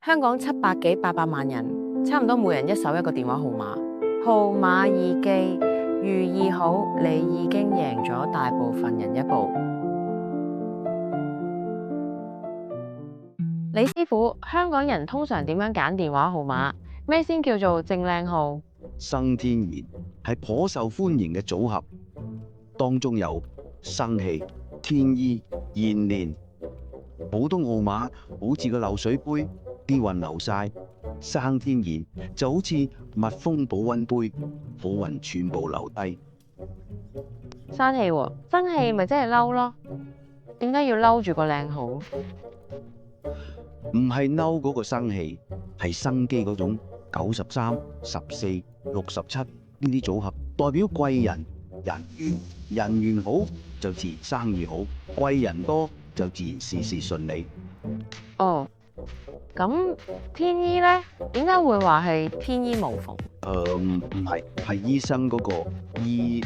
香港700幾800萬人，差唔多每人一手一個電話號碼，號碼易記，寓意好，你已經贏咗大部分人一步。李師傅，香港人通常點樣揀電話號碼？咩先叫做正靚號？生天然係頗受歡迎嘅組合，當中有生氣、天醫、延年。普通號碼好似個漏水杯，啲運流晒；生天然就好似密封保溫杯，好運全部留低。生氣喎，生氣咪即係嬲咯？點解要嬲住個靚號？唔係嬲嗰個生氣，係生機嗰種93、14、67呢啲組合，代表貴人、人緣。人緣好就自然生意好，貴人多就自然事事順利。哦，咁天醫呢？點解會話係天衣無縫？唔係，係醫生嗰個醫。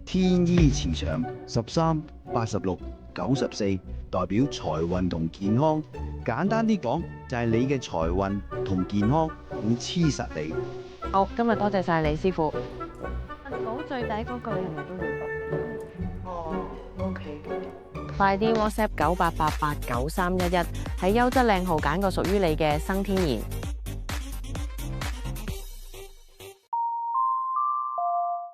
天醫磁場13、86、94，代表財運同健康。簡單啲講，就係你嘅財運同健康會黐實你。好，今日多謝晒李師傅。銀寶最底嗰句係咪都要讀？哦，OK。快啲 WhatsApp 98889311，喺優質靚號揀個屬於你嘅生天然。